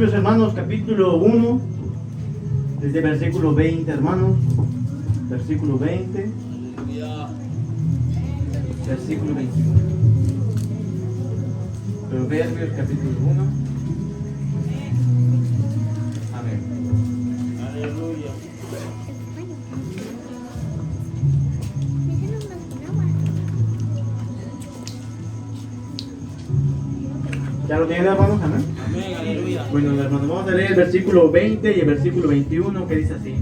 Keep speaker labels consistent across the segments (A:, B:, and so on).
A: Proverbios, hermanos, capítulo 1, desde versículo 20, hermanos. Versículo 20. Versículo 21. Proverbios, capítulo 1. Amén.
B: Aleluya.
A: ¿Ya lo tienen, hermanos? Amén.
B: Amén, aleluya.
A: Bueno, hermanos, vamos a leer el versículo 20 y el versículo 21, que dice así: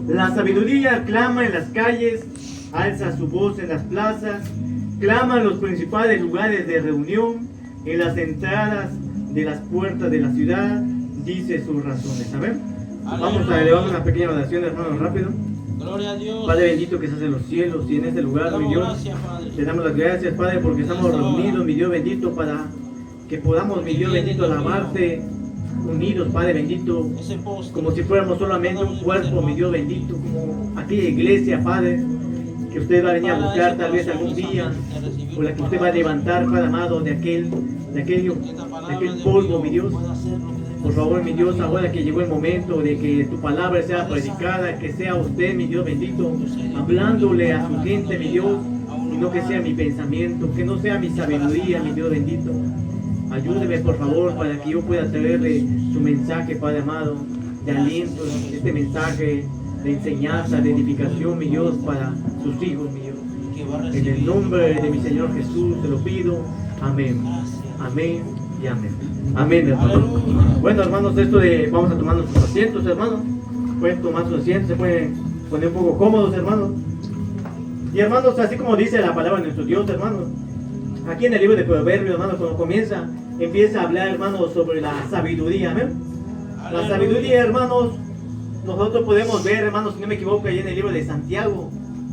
A: La sabiduría clama en las calles, alza su voz en las plazas, clama en los principales lugares de reunión, en las entradas de las puertas de la ciudad, dice sus razones. Amén. Vamos a elevar una pequeña oración, hermanos, rápido.
B: Gloria a Dios.
A: Padre bendito que estás en los cielos y en este lugar, mi Dios,
B: Gracias, Padre.
A: te damos las gracias, Padre, porque estamos reunidos, mi Dios bendito, para que podamos, mi Dios bendito, alabarte unidos, Padre bendito,
B: Ese poste.
A: como si fuéramos solamente un cuerpo, mi Dios bendito, como aquella iglesia, Padre, que usted va a venir a buscar tal vez algún día, o la que usted va a levantar, Padre amado, de aquel polvo, mi Dios. Por favor, mi Dios, ahora que llegó el momento de que tu palabra sea predicada, que sea usted, mi Dios bendito, hablándole a su gente, mi Dios, y no que sea mi pensamiento, que no sea mi sabiduría, mi Dios bendito. Ayúdeme, por favor, para que yo pueda traerle su mensaje, Padre amado, de aliento, este mensaje de enseñanza, de edificación, mi Dios, para sus hijos, mi Dios. En el nombre de mi Señor Jesús te lo pido. Amén. Amén y amén. Amén, hermanos. Bueno, hermanos, vamos a tomar nuestros asientos, hermanos. Pueden tomar sus asientos, se pueden poner un poco cómodos, hermanos. Y hermanos, así como dice la palabra de nuestro Dios, hermanos, aquí en el libro de Proverbios, hermanos, cuando empieza a hablar, hermanos, sobre la sabiduría, amén. La sabiduría, hermanos, nosotros podemos ver, hermanos, si no me equivoco, ahí en el libro de Santiago,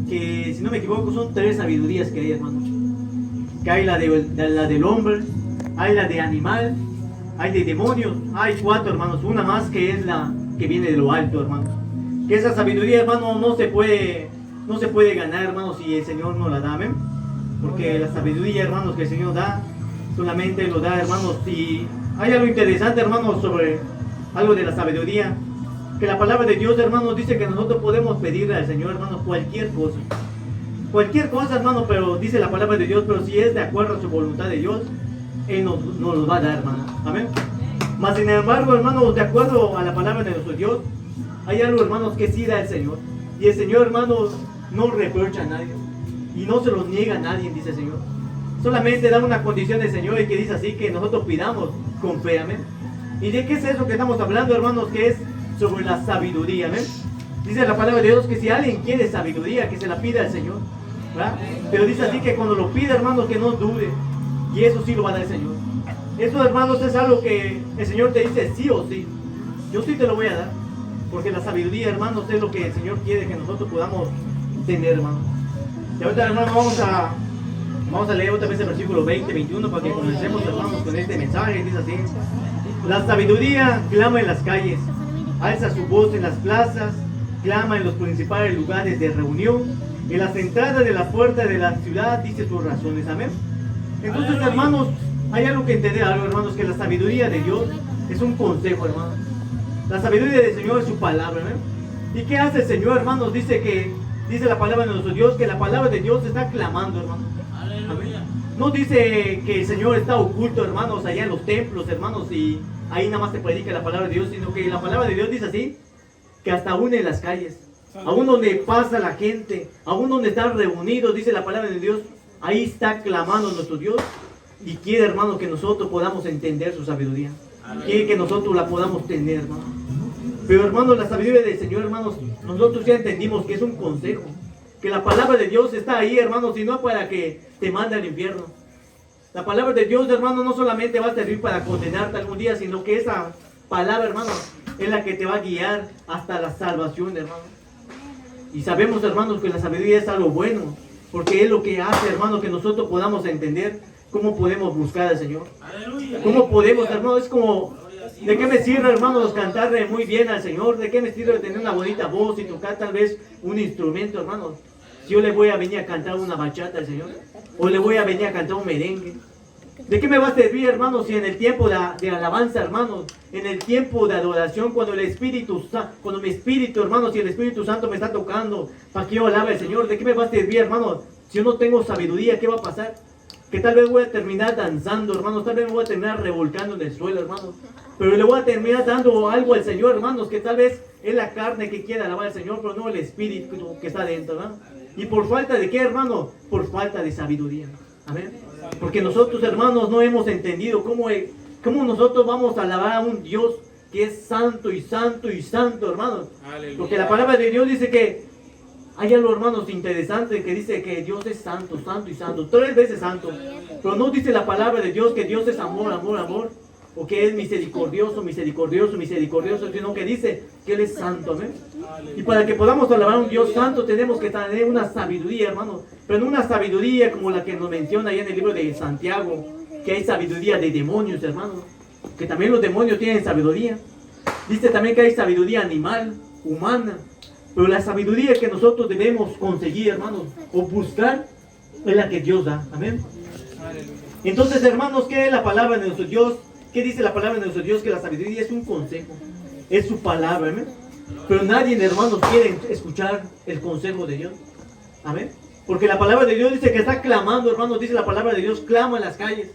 A: que si no me equivoco son 3 sabidurías que hay, hermanos. Que hay la del hombre, hay la de animal, hay de demonios, hay 4, hermanos, una más que es la que viene de lo alto, hermanos. Que esa sabiduría, hermano, no se puede ganar, hermanos, si el Señor no la da, amén. Porque la sabiduría, hermanos, que el Señor da, solamente lo da, hermanos. Y hay algo interesante, hermanos, sobre algo de la sabiduría, que la palabra de Dios, hermanos, dice que nosotros podemos pedirle al Señor, hermanos, cualquier cosa, hermanos, pero dice la palabra de Dios, pero si es de acuerdo a su voluntad de Dios, Él nos lo va a dar, hermanos, amén. Mas sin embargo, hermanos, de acuerdo a la palabra de nuestro Dios, hay algo, hermanos, que sí da el Señor, y el Señor, hermanos, no reprocha a nadie, y no se los niega a nadie, dice el Señor. Solamente da una condición del Señor, y que dice así, que nosotros pidamos con fe, amén. ¿Y de qué es eso que estamos hablando, hermanos? Que es sobre la sabiduría, amén. Dice la palabra de Dios que si alguien quiere sabiduría, que se la pida al Señor, ¿verdad? Pero dice así que cuando lo pide, hermanos, que no dude, y eso sí lo va a dar el Señor. Eso, hermanos, es algo que el Señor te dice sí o sí. Yo sí te lo voy a dar, porque la sabiduría, hermanos, es lo que el Señor quiere que nosotros podamos tener, hermanos. Y ahorita, hermanos, vamos a leer otra vez el versículo 20, 21 para que comencemos, hermanos, con este mensaje. Dice así: La sabiduría clama en las calles, alza su voz en las plazas, clama en los principales lugares de reunión, en las entradas de la puerta de la ciudad, dice sus razones, amén. Entonces, hermanos, hay algo que entender, hermanos, que la sabiduría de Dios es un consejo, hermanos. La sabiduría del Señor es su palabra, amén. ¿Y qué hace el Señor, hermanos? Dice la palabra de nuestro Dios, que la palabra de Dios está clamando, hermanos. Amén. No dice que el Señor está oculto, hermanos, allá en los templos, hermanos, y ahí nada más se predica la palabra de Dios, sino que la palabra de Dios dice así, que hasta aún en las calles, aún donde pasa la gente, aún donde están reunidos, dice la palabra de Dios, ahí está clamando nuestro Dios, y quiere, hermanos, que nosotros podamos entender su sabiduría. Quiere que nosotros la podamos tener, hermanos. Pero, hermanos, la sabiduría del Señor, hermanos, nosotros ya entendimos que es un consejo, que la palabra de Dios está ahí, hermanos, y no para que te mande al infierno. La palabra de Dios, hermanos, no solamente va a servir para condenarte algún día, sino que esa palabra, hermanos, es la que te va a guiar hasta la salvación, hermanos. Y sabemos, hermanos, que la sabiduría es algo bueno, porque es lo que hace, hermanos, que nosotros podamos entender cómo podemos buscar al Señor. Cómo podemos, hermanos, es como, ¿de qué me sirve, hermanos, cantarle muy bien al Señor? ¿De qué me sirve tener una bonita voz y tocar tal vez un instrumento, hermanos? Si yo le voy a venir a cantar una bachata al Señor, o le voy a venir a cantar un merengue, ¿De qué me va a servir, hermanos, si en el tiempo de alabanza, hermanos, en el tiempo de adoración, cuando mi espíritu, hermanos, si el Espíritu Santo me está tocando para que yo alabe al Señor, ¿de qué me va a servir, hermanos? Si yo no tengo sabiduría, ¿qué va a pasar? Que tal vez voy a terminar danzando, hermanos, tal vez me voy a terminar revolcando en el suelo, hermanos, pero le voy a terminar dando algo al Señor, hermanos, que tal vez es la carne que quiere alabar al Señor, pero no el espíritu que está dentro, ¿verdad? ¿Y por falta de qué, hermano? Por falta de sabiduría. Amén. Porque nosotros, hermanos, no hemos entendido cómo nosotros vamos a alabar a un Dios que es santo y santo y santo, hermanos. Aleluya. Porque la palabra de Dios dice que hay algo, hermanos, interesante, que dice que Dios es santo, santo y santo, 3 veces santo. Pero no dice la palabra de Dios que Dios es amor, amor, amor, o que es misericordioso, misericordioso, misericordioso, sino que dice que Él es santo. Amén. Y para que podamos alabar a un Dios santo tenemos que tener una sabiduría, hermanos, pero no una sabiduría como la que nos menciona ahí en el libro de Santiago, que hay sabiduría de demonios, hermanos, que también los demonios tienen sabiduría. Dice también que hay sabiduría animal, humana, pero la sabiduría que nosotros debemos conseguir, hermanos, o buscar, es la que Dios da. Amén. Entonces, hermanos, ¿qué es la palabra de nuestro Dios? ¿Qué dice la palabra de nuestro Dios? Que la sabiduría es un consejo, es su palabra. Amén. Pero nadie, hermanos, quiere escuchar el consejo de Dios. Amén. Porque la palabra de Dios dice que está clamando, hermanos. Dice la palabra de Dios, clama en las calles.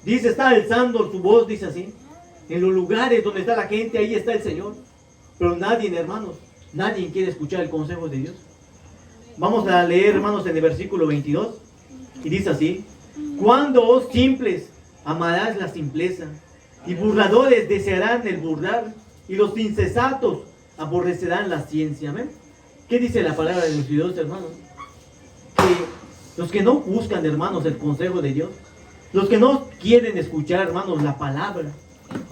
A: Dice, está alzando su voz, dice así. En los lugares donde está la gente, ahí está el Señor. Pero nadie, hermanos, nadie quiere escuchar el consejo de Dios. Vamos a leer, hermanos, en el versículo 22. Y dice así: cuando os simples amarás la simpleza, y burladores desearán el burlar, y los insensatos aborrecerán la ciencia. Amén. ¿Qué dice la palabra de nuestro Dios, hermanos? Que los que no buscan, hermanos, el consejo de Dios, los que no quieren escuchar, hermanos, la palabra,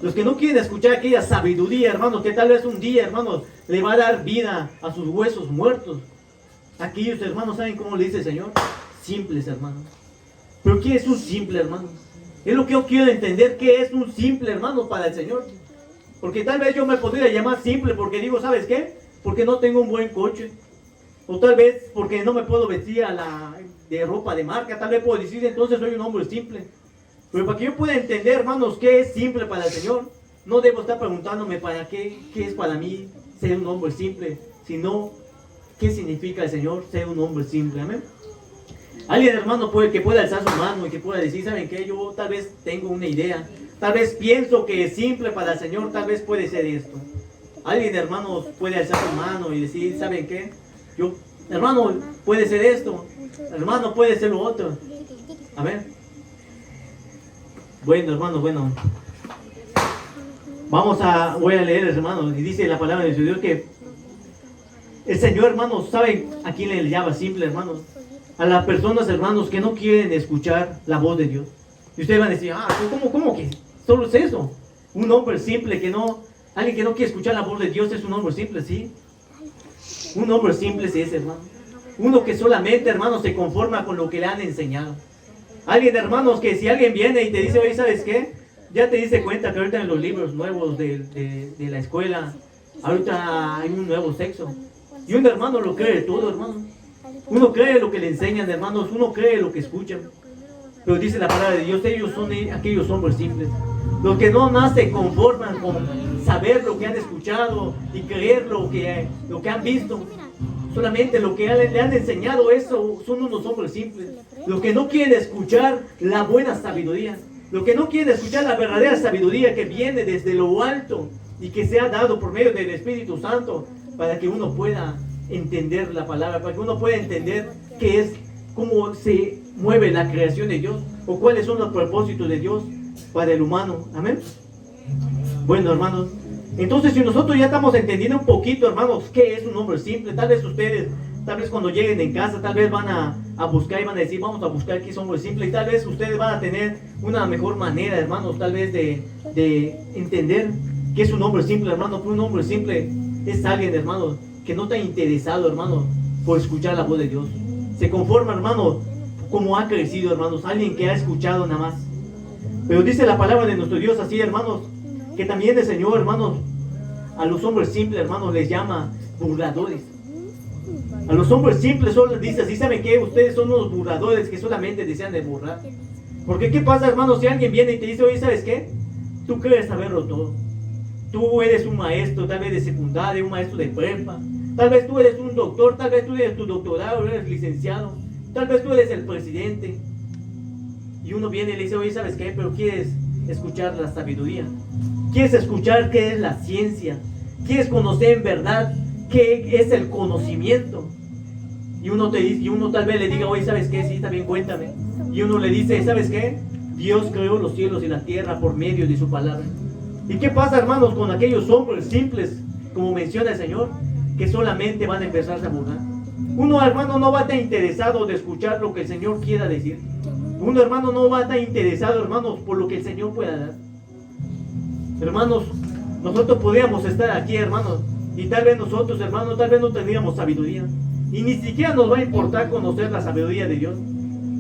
A: los que no quieren escuchar aquella sabiduría, hermanos, que tal vez un día, hermanos, le va a dar vida a sus huesos muertos. Aquellos, hermanos, ¿saben cómo le dice el Señor? Simples, hermanos. ¿Pero qué es un simple, hermanos? Es lo que yo quiero entender, ¿qué es un simple, hermanos, para el Señor? Porque tal vez yo me podría llamar simple porque digo, ¿sabes qué? Porque no tengo un buen coche. O tal vez porque no me puedo vestir de ropa de marca. Tal vez puedo decir, entonces soy un hombre simple. Pero para que yo pueda entender, hermanos, qué es simple para el Señor, no debo estar preguntándome para qué es para mí ser un hombre simple, sino qué significa el Señor ser un hombre simple. Amén. Alguien, hermano, que pueda alzar su mano y que pueda decir, ¿saben qué? Yo tal vez tengo una idea. Tal vez pienso que es simple para el Señor, tal vez puede ser esto. Alguien, hermano, puede alzar su mano y decir, ¿saben qué? Hermano, puede ser esto. Hermano, puede ser lo otro. Amén. Bueno, hermano, bueno. Voy a leer, hermano, y dice la palabra de Dios que el Señor, hermanos, ¿saben a quién le llama simple, hermanos? A las personas, hermanos, que no quieren escuchar la voz de Dios. Y ustedes van a decir, ¿cómo que solo es eso? Un hombre simple alguien que no quiere escuchar la voz de Dios es un hombre simple, ¿sí? Un hombre simple es ese, hermano. Uno que solamente, hermanos, se conforma con lo que le han enseñado. Alguien, hermanos, que si alguien viene y te dice, oye, ¿sabes qué? Ya te diste cuenta que ahorita en los libros nuevos de la escuela, ahorita hay un nuevo sexo. Y un hermano lo cree todo, hermano. Uno cree lo que le enseñan, hermanos. Uno cree lo que escuchan. Pero dice la palabra de Dios, ellos son aquellos hombres simples. Los que no más se conforman con saber lo que han escuchado y creer lo que han visto. Solamente lo que le han enseñado, eso son unos hombres simples. Los que no quieren escuchar la buena sabiduría. Los que no quieren escuchar la verdadera sabiduría que viene desde lo alto y que se ha dado por medio del Espíritu Santo para que uno pueda entender la palabra, para que uno pueda entender qué es, cómo se mueve la creación de Dios o cuáles son los propósitos de Dios para el humano. Amén. Bueno, hermanos, entonces si nosotros ya estamos entendiendo un poquito, hermanos, qué es un hombre simple, tal vez ustedes, cuando lleguen en casa, tal vez van a buscar y van a decir, vamos a buscar qué es un hombre simple, y tal vez ustedes van a tener una mejor manera, hermanos, tal vez de entender qué es un hombre simple, hermanos. Un hombre simple es alguien, hermanos, que no está interesado, hermanos, por escuchar la voz de Dios. Se conforma, hermanos, como ha crecido, hermanos, alguien que ha escuchado nada más. Pero dice la palabra de nuestro Dios así, hermanos, que también el Señor, hermanos, a los hombres simples, hermanos, les llama burladores. A los hombres simples solo les dice así, ¿saben qué? Ustedes son unos burladores que solamente desean de burlar. Porque ¿qué pasa, hermano, si alguien viene y te dice, oye, ¿sabes qué? Tú crees saberlo todo. Tú eres un maestro, tal vez de secundaria, un maestro de prepa. Tal vez tú eres un doctor, tal vez tú eres tu doctorado, eres licenciado. Tal vez tú eres el presidente. Y uno viene y le dice, oye, ¿sabes qué? Pero ¿quieres escuchar la sabiduría? ¿Quieres escuchar qué es la ciencia? ¿Quieres conocer en verdad qué es el conocimiento? Y uno te dice, y uno tal vez le diga, oye, ¿sabes qué? Sí, también cuéntame. Y uno le dice, ¿sabes qué? Dios creó los cielos y la tierra por medio de su palabra. ¿Y qué pasa, hermanos, con aquellos hombres simples, como menciona el Señor, que solamente van a empezar a burlar? Uno, hermano, no va a estar interesado de escuchar lo que el Señor quiera decir. Uno, hermano, no va a estar interesado, hermanos, por lo que el Señor pueda dar. Hermanos, nosotros podríamos estar aquí, hermanos, y tal vez nosotros, hermanos, tal vez no tendríamos sabiduría. Y ni siquiera nos va a importar conocer la sabiduría de Dios.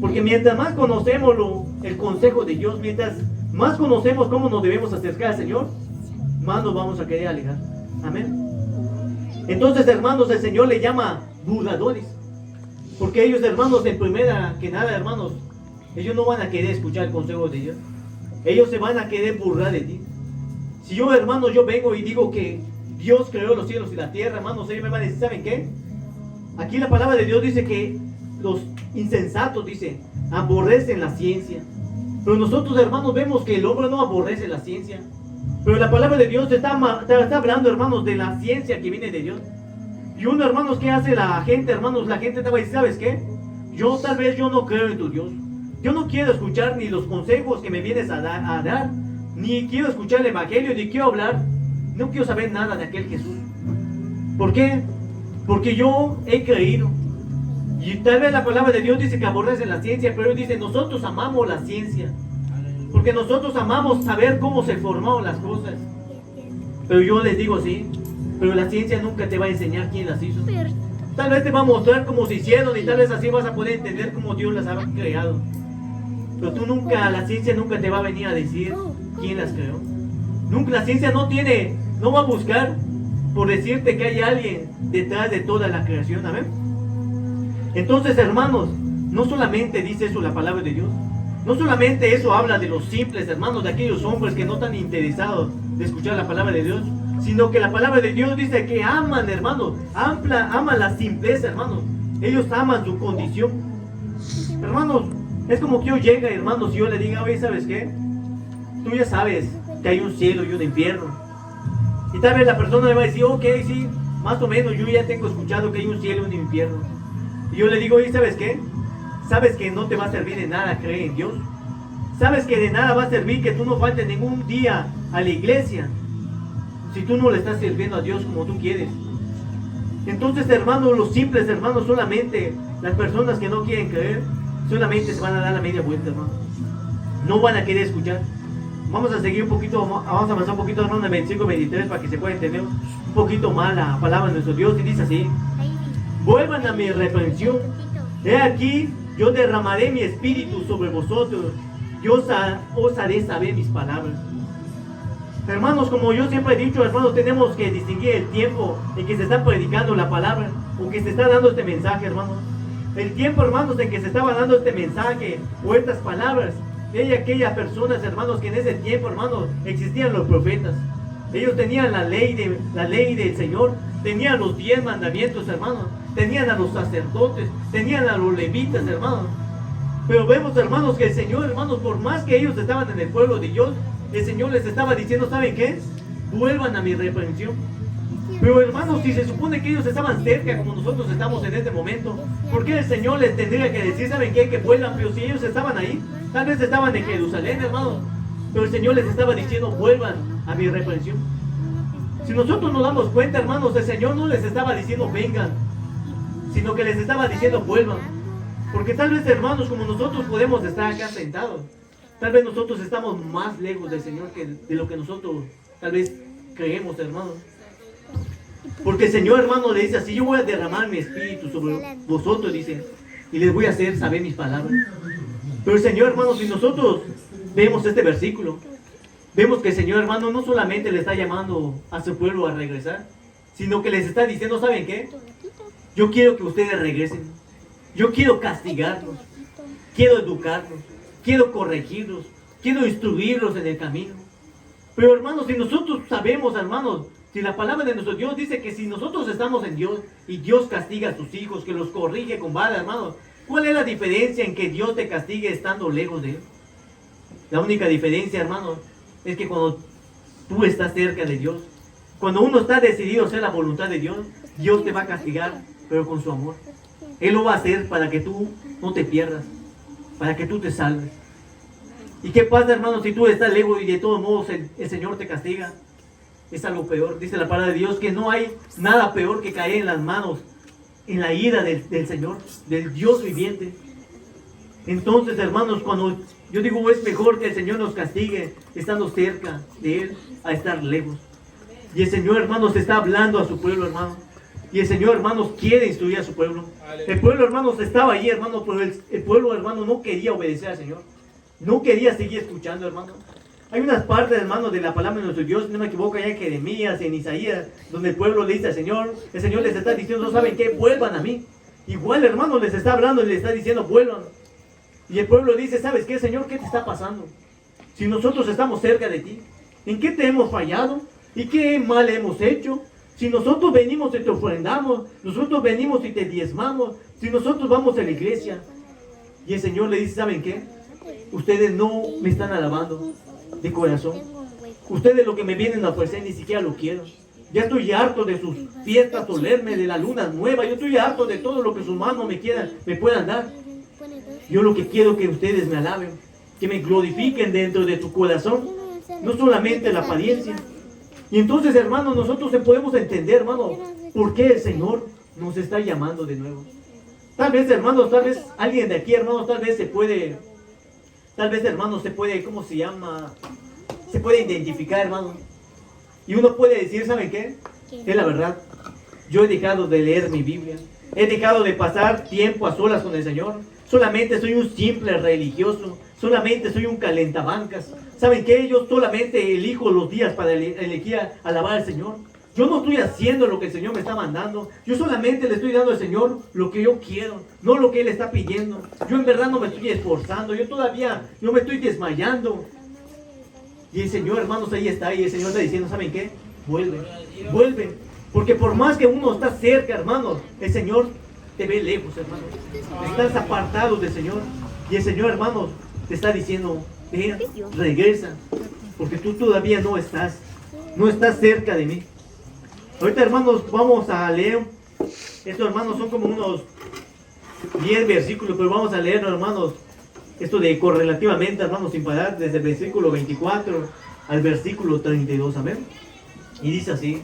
A: Porque mientras más conocemos el consejo de Dios, mientras más conocemos cómo nos debemos acercar al Señor, más nos vamos a querer alejar. Amén. Entonces, hermanos, el Señor le llama burladores. Porque ellos, hermanos, en primera que nada, hermanos, ellos no van a querer escuchar el consejo de Dios. Ellos se van a querer burlar de ti. Si yo, hermanos, yo vengo y digo que Dios creó los cielos y la tierra, hermanos, ellos me van a decir, ¿saben qué? Aquí la palabra de Dios dice que los insensatos, dice, aborrecen la ciencia. Pero nosotros, hermanos, vemos que el hombre no aborrece la ciencia. Pero la palabra de Dios está hablando, hermanos, de la ciencia que viene de Dios. Y uno, hermanos, ¿qué hace la gente, hermanos? La gente te va a decir, ¿sabes qué? Tal vez yo no creo en tu Dios. Yo no quiero escuchar ni los consejos que me vienes a dar, ni quiero escuchar el evangelio, ni quiero hablar, no quiero saber nada de aquel Jesús. ¿Por qué? Porque yo he creído. Y tal vez la palabra de Dios dice que aborrece la ciencia, pero Él dice, nosotros amamos la ciencia. Porque nosotros amamos saber cómo se formaron las cosas. Pero yo les digo, sí, pero la ciencia nunca te va a enseñar quién las hizo. Tal vez te va a mostrar cómo se hicieron y tal vez así vas a poder entender cómo Dios las ha creado. Pero la ciencia nunca te va a venir a decir quién las creó. Nunca, la ciencia no va a buscar por decirte que hay alguien detrás de toda la creación. Amén. Entonces, hermanos, no solamente dice eso la palabra de Dios, no solamente eso habla de los simples, hermanos, de aquellos hombres que no están interesados de escuchar la palabra de Dios, sino que la palabra de Dios dice que aman, hermanos, aman la simpleza, hermanos. Ellos aman su condición. Hermanos, es como que yo llegue, hermanos, y yo le diga, oye, ¿sabes qué? Tú ya sabes que hay un cielo y un infierno. Y tal vez la persona me va a decir, ok, sí, más o menos yo ya tengo escuchado que hay un cielo y un infierno. Y yo le digo, oye, ¿sabes qué? ¿Sabes que no te va a servir de nada creer en Dios? ¿Sabes que de nada va a servir que tú no faltes ningún día a la iglesia si tú no le estás sirviendo a Dios como tú quieres? Entonces, hermanos, los simples, hermanos, solamente las personas que no quieren creer, solamente se van a dar la media vuelta, hermano. No van a querer escuchar. Vamos a seguir un poquito, vamos a avanzar un poquito, hermano, en 25, 23, para que se pueda entender un poquito más la palabra de nuestro Dios. Y dice así: vuelvan a mi reprensión. He aquí, yo derramaré mi espíritu sobre vosotros. Yo os haré saber mis palabras. Hermanos, como yo siempre he dicho, hermanos, tenemos que distinguir el tiempo en que se está predicando la palabra o que se está dando este mensaje, hermanos. El tiempo, hermanos, en que se estaba dando este mensaje o estas palabras, de aquellas personas, hermanos, que en ese tiempo, hermanos, existían los profetas. Ellos tenían la ley del Señor, tenían los 10 mandamientos, hermanos, tenían a los sacerdotes, tenían a los levitas, hermanos. Pero vemos, hermanos, que el Señor, hermanos, por más que ellos estaban en el pueblo de Dios, el Señor les estaba diciendo, ¿saben qué? Vuelvan a mi reprensión. Pero, hermanos, si se supone que ellos estaban cerca como nosotros estamos en este momento, ¿por qué el Señor les tendría que decir, ¿saben qué? Que vuelvan. Pero si ellos estaban ahí, tal vez estaban en Jerusalén, hermanos, pero el Señor les estaba diciendo, vuelvan a mi reprensión. Si nosotros nos damos cuenta, hermanos, el Señor no les estaba diciendo, vengan, sino que les estaba diciendo, vuelvan. Porque tal vez, hermanos, como nosotros podemos estar acá sentados, tal vez nosotros estamos más lejos del Señor que de lo que nosotros tal vez creemos, hermanos. Porque el Señor, hermano, le dice así: yo voy a derramar mi espíritu sobre vosotros, dice, y les voy a hacer saber mis palabras. Pero el Señor, hermano, si nosotros vemos este versículo, vemos que el Señor, hermano, no solamente le está llamando a su pueblo a regresar, sino que les está diciendo, ¿saben qué? Yo quiero que ustedes regresen. Yo quiero castigarlos. Quiero educarlos. quiero corregirlos, quiero instruirlos en el camino. Pero hermanos, si nosotros sabemos, hermanos, si la palabra de nuestro Dios dice que si nosotros estamos en Dios y Dios castiga a sus hijos, que los corrige con vara, hermanos, ¿cuál es la diferencia en que Dios te castigue estando lejos de Él? La única diferencia, hermanos, es que cuando tú estás cerca de Dios, cuando uno está decidido a hacer la voluntad de Dios, Dios te va a castigar, pero con su amor. Él lo va a hacer para que tú no te pierdas, para que tú te salves. ¿Y qué pasa, hermanos, si tú estás lejos y de todos modos el Señor te castiga? Es algo peor. Dice la palabra de Dios que no hay nada peor que caer en las manos, en la ira del Señor, del Dios viviente. Entonces, hermanos, cuando yo digo es mejor que el Señor nos castigue estando cerca de Él a estar lejos. Y el Señor, hermanos, está hablando a su pueblo, hermanos. Y el Señor, hermanos, quiere instruir a su pueblo. El pueblo, hermanos, estaba ahí, hermanos, pero el pueblo, hermanos, no quería obedecer al Señor. No quería seguir escuchando, hermanos. Hay unas partes, hermanos, de la palabra de nuestro Dios, si no me equivoco, allá en Jeremías, en Isaías, donde el pueblo le dice al Señor, el Señor les está diciendo, no saben qué, vuelvan a mí. Igual, hermanos, les está hablando y les está diciendo, vuelvan. Y el pueblo dice, ¿sabes qué, Señor? ¿Qué te está pasando? Si nosotros estamos cerca de ti, ¿en qué te hemos fallado? ¿Y qué mal hemos hecho? Si nosotros venimos y te ofrendamos, nosotros venimos y te diezmamos, si nosotros vamos a la iglesia. Y el Señor le dice, ¿saben qué? Ustedes no me están alabando de corazón. Ustedes lo que me vienen a ofrecer ni siquiera lo quiero. Ya estoy harto de sus fiestas solemnes, de la luna nueva. Yo estoy harto de todo lo que sus manos me puedan dar. Yo lo que quiero es que ustedes me alaben, que me glorifiquen dentro de su corazón, no solamente la apariencia. Y entonces, hermanos, nosotros podemos entender, hermanos, por qué el Señor nos está llamando de nuevo. Tal vez, hermanos, tal vez alguien de aquí, hermanos, hermanos, ¿cómo se llama? Se puede identificar, hermanos. Y uno puede decir, ¿saben qué? Es la verdad. Yo he dejado de leer mi Biblia. He dejado de pasar tiempo a solas con el Señor. Solamente soy un simple religioso. Solamente soy un calentabancas. ¿Saben qué? Yo solamente elijo los días para elegir alabar al Señor. Yo no estoy haciendo lo que el Señor me está mandando. Yo solamente le estoy dando al Señor lo que yo quiero, no lo que Él está pidiendo. Yo en verdad no me estoy esforzando. Yo me estoy desmayando. Y el Señor, hermanos, ahí está. Y el Señor está diciendo, ¿saben qué? Vuelve. Porque por más que uno está cerca, hermanos, el Señor te ve lejos, hermanos. Estás apartado del Señor. Y el Señor, hermanos, te está diciendo, ven, regresa. Porque tú todavía no estás cerca de mí. Ahorita, hermanos, vamos a leer. Estos, hermanos, son como unos 10 versículos, pero vamos a leer, hermanos, esto de correlativamente, hermanos, sin parar, desde el versículo 24 al versículo 32, amén. Y dice así: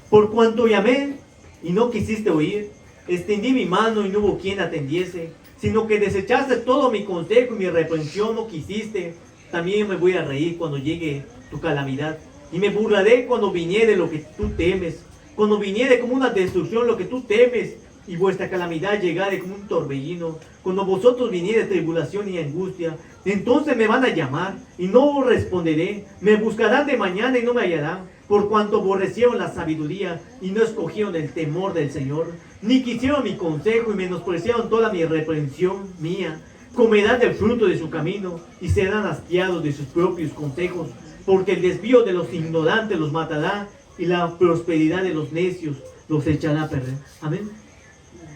A: por cuanto llamé y no quisiste oír, extendí mi mano y no hubo quien atendiese, sino que desechaste todo mi consejo y mi reprensión no quisiste. También me voy a reír cuando llegue tu calamidad, y me burlaré cuando viniere lo que tú temes, cuando viniere como una destrucción lo que tú temes, y vuestra calamidad llegare como un torbellino, cuando vosotros viniere tribulación y angustia. Entonces me van a llamar y no responderé, me buscarán de mañana y no me hallarán, por cuanto aborrecieron la sabiduría y no escogieron el temor del Señor, ni quisieron mi consejo y menospreciaron toda mi reprensión mía. Comerán del fruto de su camino y serán hastiados de sus propios consejos, porque el desvío de los ignorantes los matará y la prosperidad de los necios los echará a perder. Amén.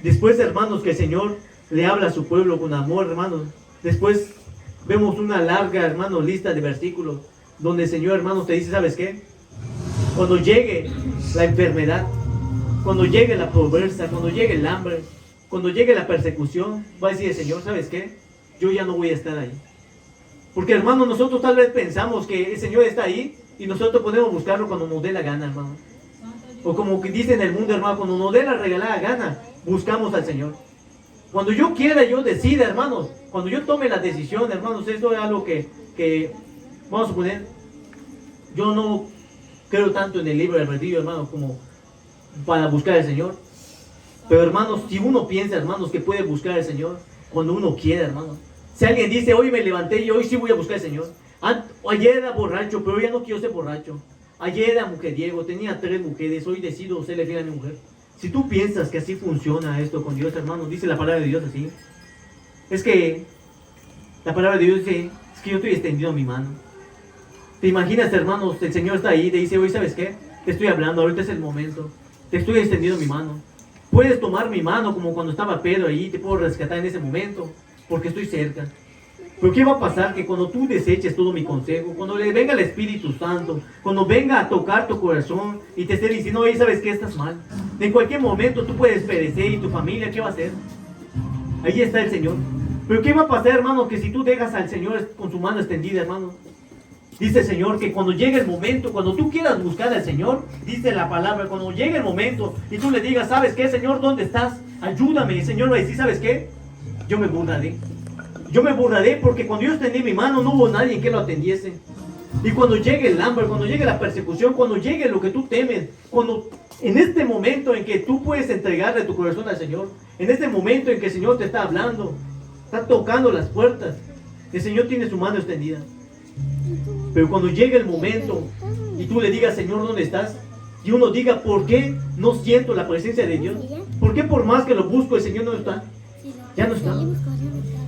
A: Después, hermanos, que el Señor le habla a su pueblo con amor, hermanos. Después vemos una larga, hermanos, lista de versículos donde el Señor, hermanos, te dice, ¿sabes qué? Cuando llegue la enfermedad, cuando llegue la pobreza, cuando llegue el hambre, cuando llegue la persecución, va a decir el Señor, ¿sabes qué? Yo ya no voy a estar ahí. Porque, hermanos, nosotros tal vez pensamos que el Señor está ahí y nosotros podemos buscarlo cuando nos dé la gana, hermano. O como que dice en el mundo, hermano, cuando nos dé la regalada gana, buscamos al Señor. Cuando yo quiera, yo decida, hermanos. Cuando yo tome la decisión, hermanos, esto es algo que vamos a poner. Yo no creo tanto en el libre albedrío, hermanos, como para buscar al Señor. Pero, hermanos, si uno piensa, hermanos, que puede buscar al Señor cuando uno quiera, hermanos. Si alguien dice, hoy me levanté y hoy sí voy a buscar al Señor. Ayer era borracho, pero hoy ya no quiero ser borracho. Ayer era mujeriego, tenía 3 mujeres, hoy decido serle fiel a mi mujer. Si tú piensas que así funciona esto con Dios, hermanos, dice la palabra de Dios así, es que La palabra de Dios dice, es que yo estoy extendiendo mi mano. ¿Te imaginas, hermanos? El Señor está ahí y te dice, oye, ¿sabes qué? Te estoy hablando, ahorita es el momento. Te estoy extendiendo mi mano. Puedes tomar mi mano como cuando estaba Pedro ahí, te puedo rescatar en ese momento, porque estoy cerca. Pero ¿qué va a pasar? Que cuando tú deseches todo mi consejo, cuando le venga el Espíritu Santo, cuando venga a tocar tu corazón y te esté diciendo, oye, ¿sabes qué? Estás mal. En cualquier momento tú puedes perecer y tu familia, ¿qué va a hacer? Ahí está el Señor. Pero ¿qué va a pasar, hermano? Que si tú dejas al Señor con su mano extendida, hermano. Dice el Señor que cuando llegue el momento, cuando tú quieras buscar al Señor, dice la palabra, cuando llegue el momento y tú le digas, ¿sabes qué, Señor? ¿Dónde estás? Ayúdame. Y el Señor va a decir, ¿sabes qué? Yo me burlaré. Yo me burlaré porque cuando yo extendí mi mano no hubo nadie que lo atendiese. Y cuando llegue el hambre, cuando llegue la persecución, cuando llegue lo que tú temes, cuando en este momento en que tú puedes entregarle tu corazón al Señor, en este momento en que el Señor te está hablando, está tocando las puertas, el Señor tiene su mano extendida. Pero cuando llegue el momento y tú le digas, Señor, ¿dónde estás? Y uno diga, ¿por qué no siento la presencia de Dios? ¿Por qué por más que lo busco el Señor no está? Ya no está.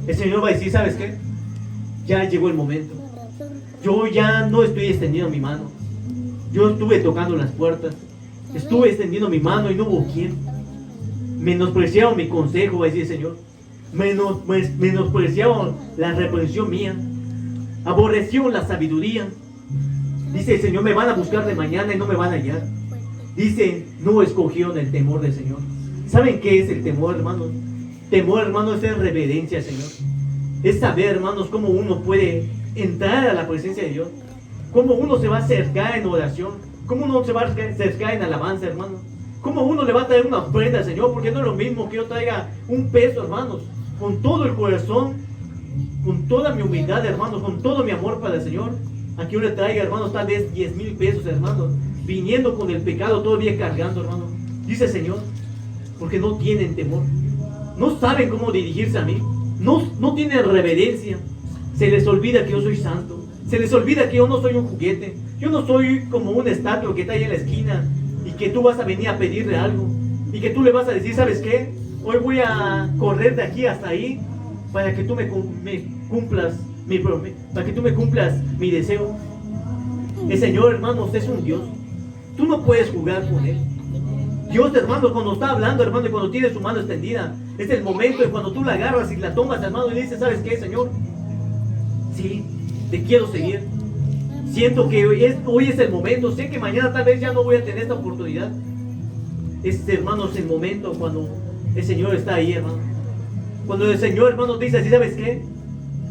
A: El Señor va a decir, ¿sabes qué? Ya llegó el momento. Yo ya no estoy extendiendo mi mano. Yo estuve tocando las puertas. Estuve extendiendo mi mano y no hubo quien. Menospreciaron mi consejo, va a decir el Señor. Menospreciaron la reprensión mía. Aborrecieron la sabiduría. Dice el Señor, me van a buscar de mañana y no me van a hallar. Dice, no escogieron el temor del Señor. ¿Saben qué es el temor, hermanos? Temor, hermanos, es reverencia al Señor. Es saber, hermanos, cómo uno puede entrar a la presencia de Dios. Cómo uno se va a acercar en oración. Cómo uno se va a acercar en alabanza, hermanos. Cómo uno le va a traer una ofrenda al Señor. Porque no es lo mismo que yo traiga un peso, hermanos, con todo el corazón, con toda mi humildad, hermanos, con todo mi amor para el Señor. Aquí yo le traiga, hermanos, tal vez 10,000 pesos, hermanos, viniendo con el pecado todavía cargando, hermanos. Dice el Señor, porque no tienen temor. No saben cómo dirigirse a mí. No tienen reverencia. Se les olvida que yo soy santo. Se les olvida que yo no soy un juguete. Yo no soy como una estatua que está ahí en la esquina y que tú vas a venir a pedirle algo. Y que tú le vas a decir, ¿sabes qué? Hoy voy a correr de aquí hasta ahí para que tú me cumplas mi promesa, para que tú me cumplas mi deseo. El Señor, hermanos, es un Dios. Tú no puedes jugar con Él. Dios, hermano, cuando está hablando, hermano, y cuando tiene su mano extendida, es el momento de cuando tú la agarras y la tomas, hermano, y le dices, ¿sabes qué, Señor? Sí, te quiero seguir. Siento que hoy es el momento. Sé que mañana tal vez ya no voy a tener esta oportunidad. Hermanos, el momento cuando el Señor está ahí, hermano. Cuando el Señor, hermano, dice así, ¿sabes qué?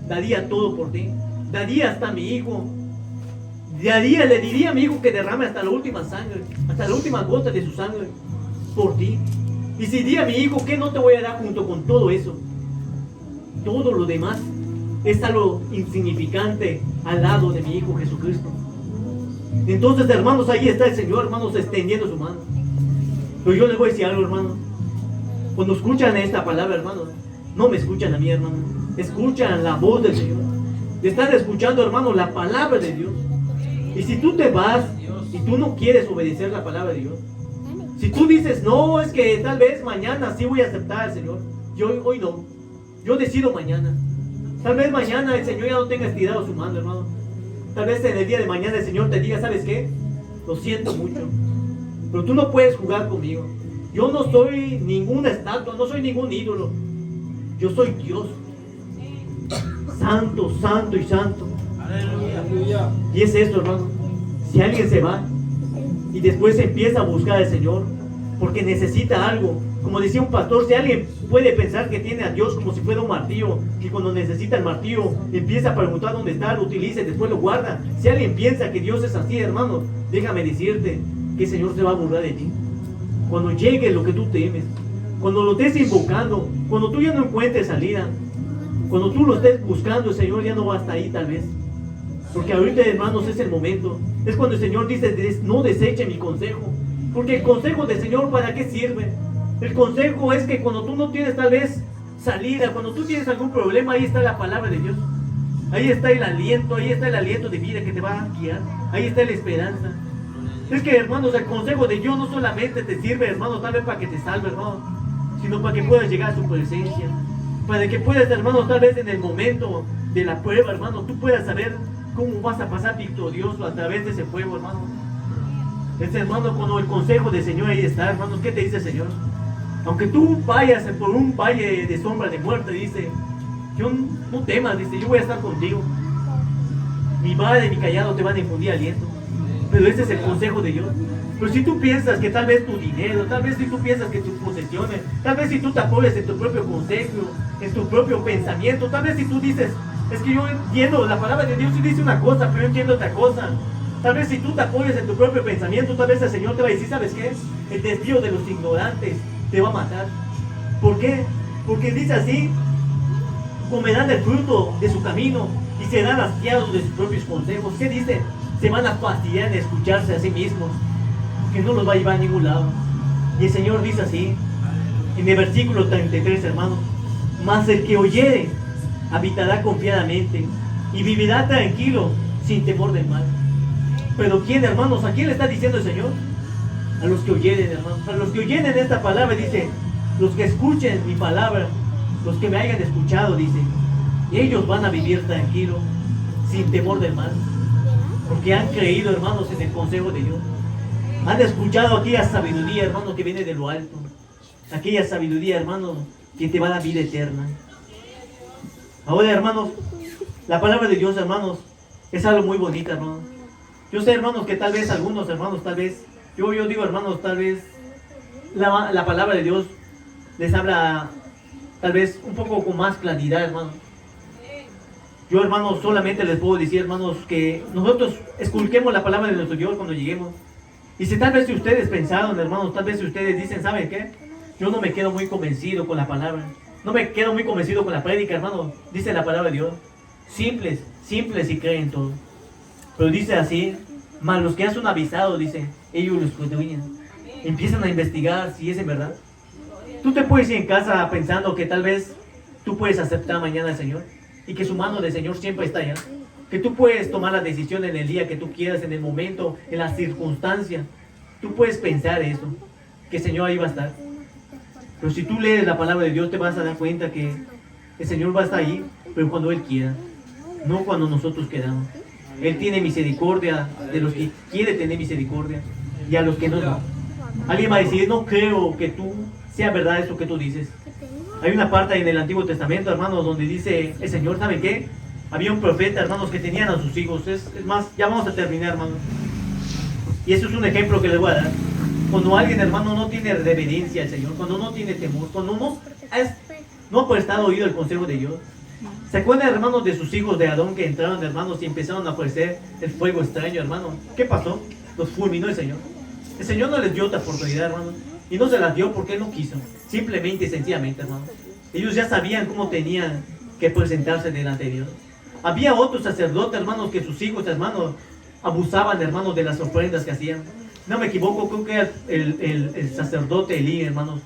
A: Daría todo por ti. Daría hasta mi hijo. Le diría a mi hijo que derrame hasta la última sangre, hasta la última gota de su sangre por ti. Y si diría a mi hijo, ¿qué no te voy a dar junto con todo eso? Todo lo demás es algo insignificante al lado de mi Hijo Jesucristo. Entonces, hermanos, ahí está el Señor, hermanos, extendiendo su mano. Pero yo les voy a decir algo, hermanos. Cuando escuchan esta palabra, hermanos, no me escuchan a mí, hermanos. Escuchan la voz del Señor. Están escuchando, hermanos, la palabra de Dios. Y si tú te vas y tú no quieres obedecer la palabra de Dios, si tú dices, no, es que tal vez mañana sí voy a aceptar al Señor, hoy no, yo decido mañana. Tal vez mañana el Señor ya no tenga estirado su mano, hermano. Tal vez en el día de mañana el Señor te diga, ¿sabes qué? Lo siento mucho, pero tú no puedes jugar conmigo. Yo no soy ninguna estatua, no soy ningún ídolo. Yo soy Dios. Santo, santo y santo.
B: Aleluya.
A: Y es esto, hermano. Si alguien se va y después empieza a buscar al Señor porque necesita algo, como decía un pastor, si alguien puede pensar que tiene a Dios como si fuera un martillo, que cuando necesita el martillo empieza a preguntar dónde está, lo utiliza y después lo guarda. Si alguien piensa que Dios es así, hermano, déjame decirte que el Señor se va a burlar de ti. Cuando llegue lo que tú temes, cuando lo estés invocando, cuando tú ya no encuentres salida, cuando tú lo estés buscando, el Señor ya no va hasta ahí tal vez. Porque ahorita, hermanos, es el momento. Es cuando el Señor dice, no deseche mi consejo. Porque el consejo del Señor, ¿para qué sirve? El consejo es que cuando tú no tienes tal vez salida, cuando tú tienes algún problema, ahí está la palabra de Dios. Ahí está el aliento de vida que te va a guiar. Ahí está la esperanza. Es que, hermanos, el consejo de Dios no solamente te sirve, hermanos, tal vez para que te salve, hermano, sino para que puedas llegar a su presencia. Para que puedas, hermanos, tal vez en el momento de la prueba, hermano, tú puedas saber cómo vas a pasar victorioso a través de ese fuego, hermano. Este hermano, cuando el consejo del Señor ahí está, hermano, ¿qué te dice el Señor? Aunque tú vayas por un valle de sombra de muerte, dice, yo no temas, dice, yo voy a estar contigo. Mi vara y mi callado te van a infundir aliento. Pero ese es el consejo de Dios. Pero si tú piensas que tal vez tu dinero, tal vez si tú piensas que tus posesiones, tal vez si tú te apoyas en tu propio consejo, en tu propio pensamiento, tal vez si tú dices, es que yo entiendo, la palabra de Dios sí dice una cosa, pero yo entiendo otra cosa. Tal vez si tú te apoyas en tu propio pensamiento, tal vez el Señor te va a decir, ¿sabes qué? El desvío de los ignorantes te va a matar. ¿Por qué? Porque dice así, comerán el fruto de su camino y serán hastiados de sus propios consejos. ¿Qué dice? Se van a fastidiar en escucharse a sí mismos, que no los va a llevar a ningún lado. Y el Señor dice así, en el versículo 33, hermanos, mas el que oyere habitará confiadamente y vivirá tranquilo sin temor del mal. Pero ¿quién, hermanos? ¿A quién le está diciendo el Señor? A los que oyeren, hermanos. A los que oyeren esta palabra, dice, los que escuchen mi palabra, los que me hayan escuchado, dice, ellos van a vivir tranquilos sin temor del mal. Porque han creído, hermanos, en el consejo de Dios. Han escuchado aquella sabiduría, hermanos, que viene de lo alto. Aquella sabiduría, hermanos, que te va a dar vida eterna. Ahora, hermanos, la palabra de Dios, hermanos, es algo muy bonito, hermanos. Yo sé, hermanos, que tal vez algunos, hermanos, tal vez, yo digo, hermanos, tal vez la palabra de Dios les habla, tal vez, un poco con más claridad, hermanos. Yo, hermanos, solamente les puedo decir, hermanos, que nosotros esculquemos la palabra de nuestro Dios cuando lleguemos. Y si tal vez si ustedes pensaron, hermanos, tal vez si ustedes dicen, ¿saben qué? Yo no me quedo muy convencido con la palabra. No me quedo muy convencido con la prédica, hermanos. Dice la palabra de Dios. Simples y creen todo. Pero dice así, mas los que ya son avisados, dice, ellos lo escudriñan. Empiezan a investigar si es en verdad. Tú te puedes ir en casa pensando que tal vez tú puedes aceptar mañana al Señor. Y que su mano del Señor siempre está allá. Que tú puedes tomar la decisión en el día que tú quieras, en el momento, en la circunstancia. Tú puedes pensar eso, que el Señor ahí va a estar. Pero si tú lees la palabra de Dios, te vas a dar cuenta que el Señor va a estar ahí, pero cuando Él quiera, no cuando nosotros queramos. Él tiene misericordia de los que quiere tener misericordia y a los que no, no. Alguien va a decir, no creo que tú sea verdad eso que tú dices. Hay una parte en el Antiguo Testamento, hermanos, donde dice el Señor, ¿saben qué? Había un profeta, hermanos, que tenían a sus hijos. Es más, ya vamos a terminar, hermanos. Y eso es un ejemplo que les voy a dar. Cuando alguien, hermano, no tiene reverencia al Señor, cuando no tiene temor, cuando no ha prestado oído el consejo de Dios. ¿Se acuerdan, hermanos, de sus hijos de Adón que entraron, hermanos, y empezaron a ofrecer el fuego extraño, hermano? ¿Qué pasó? Los fulminó el Señor. El Señor no les dio otra oportunidad, hermano. Y no se las dio porque Él no quiso. Simplemente y sencillamente, hermano. Ellos ya sabían cómo tenían que presentarse delante de Dios. Había otros sacerdotes, hermanos, que sus hijos, hermanos, abusaban, hermanos, de las ofrendas que hacían. No me equivoco, creo que era el sacerdote Elí, hermanos.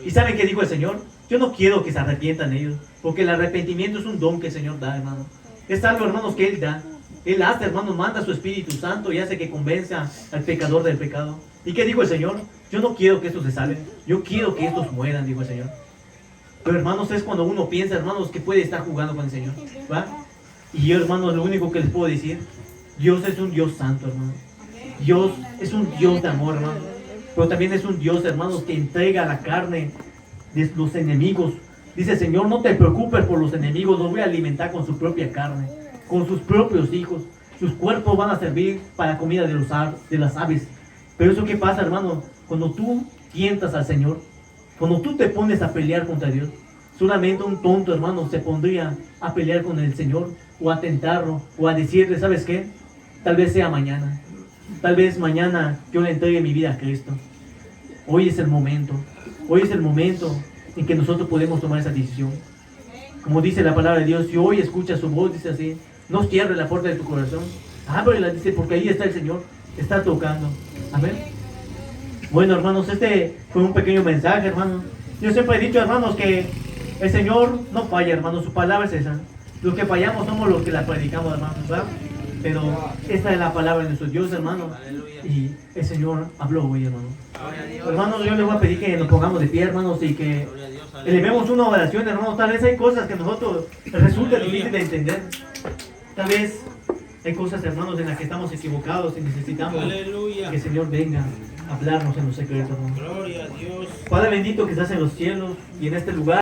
A: ¿Y saben qué dijo el Señor? Yo no quiero que se arrepientan ellos, porque el arrepentimiento es un don que el Señor da, hermano. Es algo, hermanos, que Él da. Él hace, hermanos, manda a su Espíritu Santo y hace que convenza al pecador del pecado. ¿Y qué dijo el Señor? Yo no quiero que estos se salven, yo quiero que estos mueran, dijo el Señor. Pero, hermanos, es cuando uno piensa, hermanos, que puede estar jugando con el Señor, ¿va? Y yo, hermanos, lo único que les puedo decir, Dios es un Dios santo, hermano. Dios es un Dios de amor, hermano. Pero también es un Dios, hermanos, que entrega la carne de los enemigos. Dice el Señor, no te preocupes por los enemigos, los voy a alimentar con su propia carne, con sus propios hijos. Sus cuerpos van a servir para comida de las aves. Pero eso qué pasa, hermano, cuando tú tientas al Señor, cuando tú te pones a pelear contra Dios, solamente un tonto, hermano, se pondría a pelear con el Señor, o a tentarlo, o a decirle, ¿sabes qué? Tal vez sea mañana. Tal vez mañana yo le entregue mi vida a Cristo. Hoy es el momento. Hoy es el momento en que nosotros podemos tomar esa decisión. Como dice la palabra de Dios, si hoy escuchas su voz, dice así, no cierres la puerta de tu corazón. Ábrela, dice, porque ahí está el Señor, está tocando. Amén. Bueno, hermanos, este fue un pequeño mensaje, hermanos. Yo siempre he dicho, hermanos, que el Señor no falla, hermanos, su palabra es esa. Los que fallamos somos los que la predicamos, hermanos, ¿verdad? Pero esta es la palabra de nuestro Dios, hermano. Y el Señor habló hoy, hermano.
B: Gloria a Dios.
A: Hermanos, yo les voy a pedir que nos pongamos de pie, hermanos, y que
B: Gloria a Dios.
A: elevemos una oración, hermanos. Tal vez hay cosas que a nosotros resulta difícil de entender. Tal vez hay cosas, hermanos, en las que estamos equivocados y necesitamos
B: Aleluya.
A: que el Señor venga a hablarnos en los secretos, hermanos.
B: Gloria a Dios.
A: Padre bendito que estás en los cielos y en este lugar.